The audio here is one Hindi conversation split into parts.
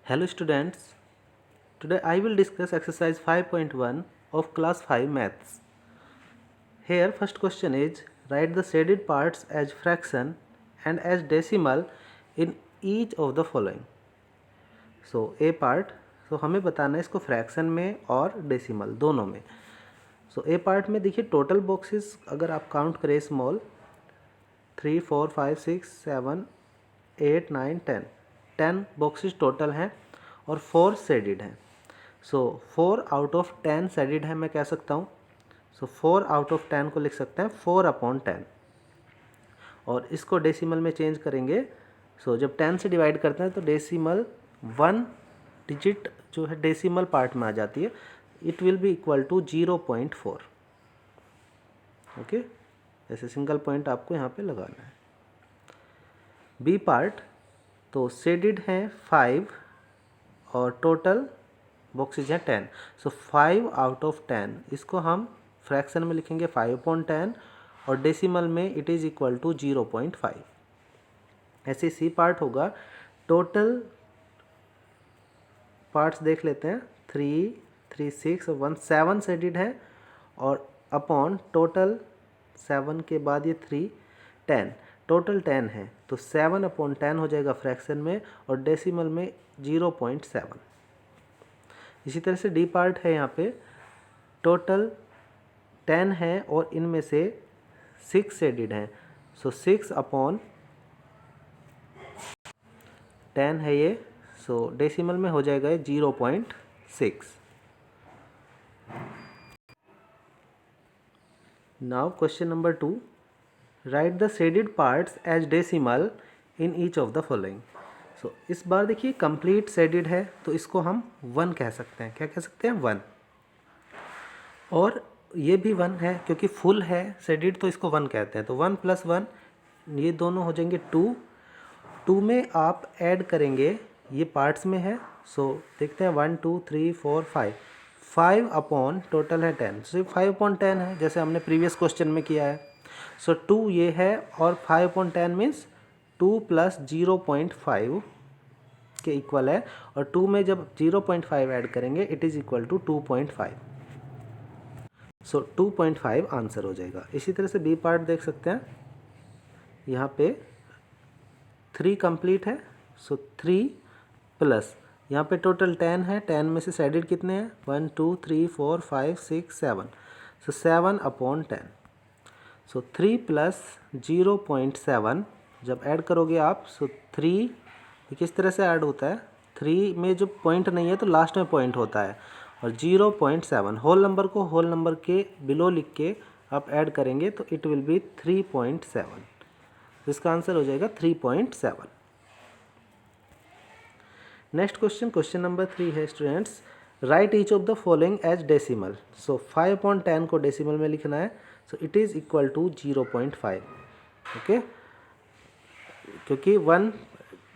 Hello students, today I will discuss exercise 5.1 of class 5 maths. Here first question is write the shaded parts as fraction and as decimal in each of the following. So A part, so हमें बताना है इसको फ्रैक्शन में और डेसिमल दोनों में. So A पार्ट में देखिए टोटल बॉक्सेस अगर आप काउंट करें स्मॉल 3, 4, 5, 6, 7, 8, 9, 10 बॉक्सेस टोटल हैं और 4 शेडेड हैं. सो 4 आउट ऑफ 10 शेडेड है मैं कह सकता हूँ. सो 4 आउट ऑफ 10 को लिख सकते हैं 4/10 और इसको डेसिमल में चेंज करेंगे. सो जब 10 से डिवाइड करते हैं तो डेसिमल 1 डिजिट जो है डेसिमल पार्ट में आ जाती है. It will be equal to 0.4. Okay, ऐसे सिंगल पॉइंट आपको यहाँ पे लगाना है. बी पार्ट तो शेडेड हैं 5 और टोटल बॉक्सेज हैं 10. सो 5 आउट ऑफ 10 इसको हम फ्रैक्शन में लिखेंगे 5/10 और डेसिमल में इट इज़ इक्वल टू 0.5. ऐसे सी पार्ट होगा. टोटल पार्ट्स देख लेते हैं 3, 3, 6 और 1 7 शेडेड है और अपॉन टोटल 7 के बाद ये 3 10 टोटल 10 है तो 7/10 हो जाएगा फ्रैक्शन में और डेसिमल में 0.7. इसी तरह से डी पार्ट है. यहाँ पे टोटल 10 है और इनमें से 6 शेडेड हैं. सो 6/10 है ये. सो डेसिमल में हो जाएगा ये 0.6. Now question number 2, write the shaded parts as decimal in each of the following. So इस बार देखिए कंप्लीट शेडेड है तो इसको हम 1 कह सकते हैं. क्या कह सकते हैं? 1. और ये भी 1 है क्योंकि फुल है शेडेड तो इसको 1 कहते हैं. तो 1 + 1 ये दोनों हो जाएंगे 2. 2 में आप ऐड करेंगे, ये पार्ट्स में है. सो देखते हैं 1, 2, 3, 4, 5. 5/, टोटल है 10. सो 5/10 है जैसे हमने प्रीवियस क्वेश्चन में किया है. सो 2 ये है और 5/10 मीन्स 2 + 0.5 के इक्वल है. और 2 में जब 0.5 ऐड करेंगे it is equal to 2.5. So 2.5 answer हो जाएगा. इसी तरह से बी पार्ट देख सकते हैं. यहाँ पे 3 कंप्लीट है. सो 3 प्लस यहाँ पे टोटल 10 है. 10 में से शेडेड कितने हैं? 1, 2, 3, 4, 5, 6, 7. सो 7/10. सो 3 + 0.7 जब ऐड करोगे आप सो 3 किस तरह से ऐड होता है? 3 में जो पॉइंट नहीं है तो लास्ट में पॉइंट होता है और 0.7 होल नंबर को होल नंबर के बिलो लिख के आप ऐड करेंगे तो इट विल बी 3.7. इसका आंसर हो जाएगा 3.7. नेक्स्ट क्वेश्चन, क्वेश्चन नंबर 3 है students, write each of the following as decimal. So 5/10 को डेसिमल में लिखना है. So it is equal to 0.5. Okay, क्योंकि 1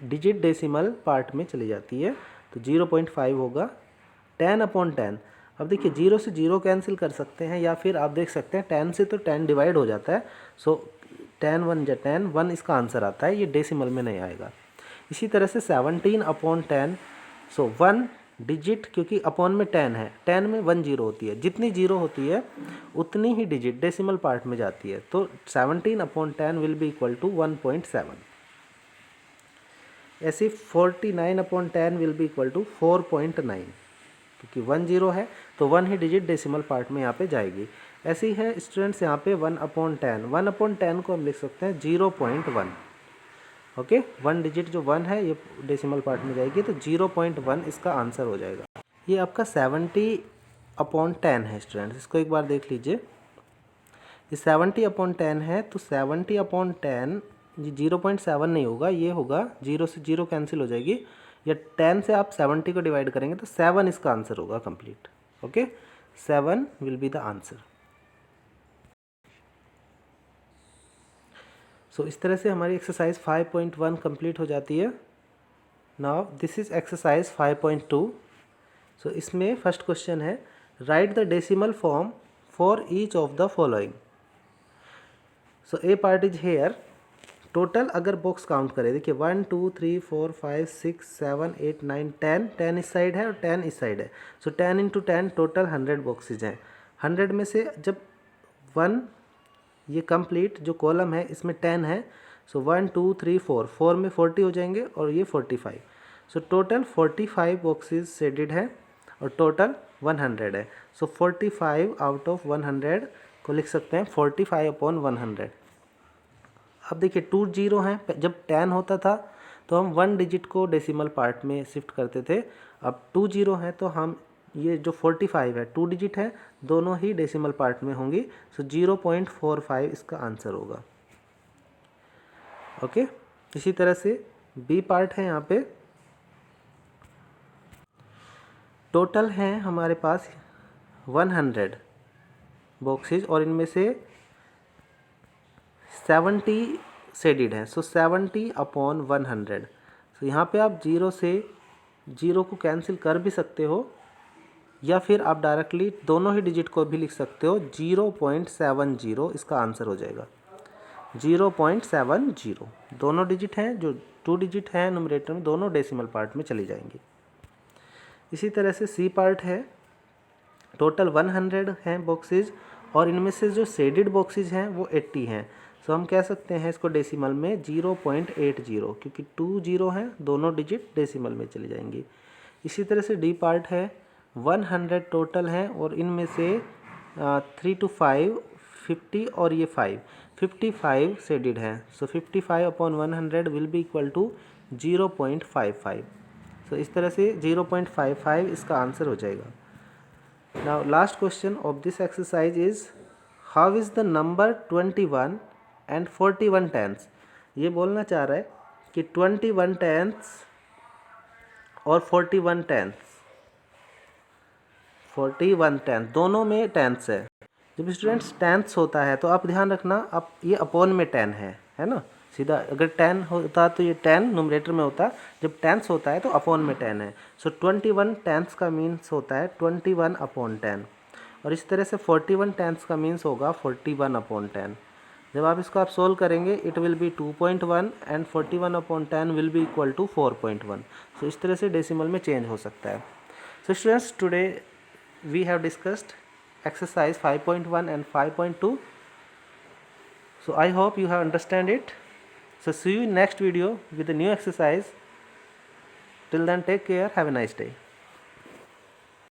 डिजिट डेसिमल पार्ट में चली जाती है तो 0.5 होगा. 10/10. अब देखिए 0 से 0 कैंसिल कर सकते हैं या फिर आप देख सकते हैं 10 से तो 10 डिवाइड हो जाता है. सो 10 1 × 10 1 इसका आंसर आता है. ये डेसिमल में नहीं आएगा. इसी तरह से 17/10. सो 1 डिजिट क्योंकि अपॉन में 10 है, 10 में 1 0 होती है. जितनी 0 होती है उतनी ही डिजिट डेसिमल पार्ट में जाती है. तो 17/10 विल बी इक्वल टू 1.7. ऐसे 49/10 विल बी इक्वल टू 4.9 क्योंकि 1 0 है तो 1 ही डिजिट डेसिमल पार्ट में यहाँ पे जाएगी. ऐसे ही है स्टूडेंट्स यहाँ पे 1/10. 1/10 को हम लिख सकते हैं 0.1. ओके, 1 डिजिट जो 1 है ये डेसिमल पार्ट में जाएगी तो 0.1 इसका आंसर हो जाएगा. ये आपका 70/10 है स्टूडेंट्स. इसको एक बार देख लीजिए. ये 70/10 है तो 70/10 ये 0.7 नहीं होगा, ये होगा 0 से 0 कैंसिल हो जाएगी. या 10 से आप 70 को डिवाइड करेंगे तो 7 इसका आंसर होगा complete. Okay, 7 will be the answer. So इस तरह से हमारी एक्सरसाइज 5.1 कंप्लीट हो जाती है. Now this is exercise 5.2. सो इसमें फर्स्ट क्वेश्चन है right the decimal form for each of the following. So A part is here total अगर बॉक्स काउंट करें, देखिए 1 2 3 4 5 6 7 8 9 10, 10 इस साइड है और 10 इस साइड है। सो 10 इंटू 10 टोटल 100 बॉक्सेज हैं। 100 में से जब 1 ये कंप्लीट जो कॉलम है इसमें 10 है, सो 1 2 3 4, 4 में 40 हो जाएंगे और ये 45। सो टोटल 45 बॉक्सेज शेडेड है और टोटल 100 है। सो 45 आउट ऑफ 100 को लिख सकते हैं 45 अपॉन 100। अब देखिए 2 जीरो हैं, जब 10 होता था तो हम 1 डिजिट को डेसिमल पार्ट में शिफ्ट करते थे। अब 2 जीरो हैं तो हम ये जो 45 है 2 डिजिट है, दोनों ही डेसिमल पार्ट में होंगी। सो 0.45 इसका आंसर होगा। ओके, इसी तरह से बी पार्ट है। यहाँ पे टोटल हैं हमारे पास 100 बॉक्सेज और इनमें से 70 शेडेड हैं। सो 70 अपॉन 100। सो यहाँ पे आप जीरो से जीरो को कैंसिल कर भी सकते हो या फिर आप डायरेक्टली दोनों ही डिजिट को भी लिख सकते हो। 0.70 इसका आंसर हो जाएगा। 0.70 दोनों डिजिट हैं, जो 2 डिजिट हैं नुमरेटर में, दोनों डेसिमल पार्ट में चली जाएंगी। इसी तरह से सी पार्ट है। टोटल 100 हैं बॉक्सेज और इनमें से जो शेडेड बॉक्सेज हैं वो 80 हैं। सो हम कह सकते हैं इसको डेसिमल में 0.80, क्योंकि 2 जीरो हैं, दोनों डिजिट डेसिमल में चली जाएंगी। इसी तरह से डी पार्ट है। 100 टोटल हैं और इनमें से 3 to 5 50 और ये 55 शेडेड हैं। So 55 upon 100 will be equal to 0.55। So इस तरह से 0.55 इसका आंसर हो जाएगा। Now last question of this exercise is how is the number 21 and 41 tens। ये बोलना चाह रहा है कि 21 tens और 41 tens, 41 tens दोनों में टेंस है। जब स्टूडेंट्स टेंस होता है तो आप ध्यान रखना, आप ये अपॉन में 10 है ना, सीधा। अगर 10 होता तो ये 10 नुमरेटर में होता, जब टेंस होता है तो अपॉन में 10 है। सो 21 टेंस का मीन्स होता है 21 अपॉन 10 और इस तरह से 41 टेंस का मीन्स होगा 41 अपॉन 10। जब आप इसको आप सोल्व करेंगे it will be 2.1 and 41 upon 10 will be equal to 4.1। So इस तरह से डेसिमल में चेंज हो सकता है। So students today we have discussed exercise 5.1 and 5.2. So I hope you have understand it. So see you in next video with a new exercise. Till then, take care. Have a nice day.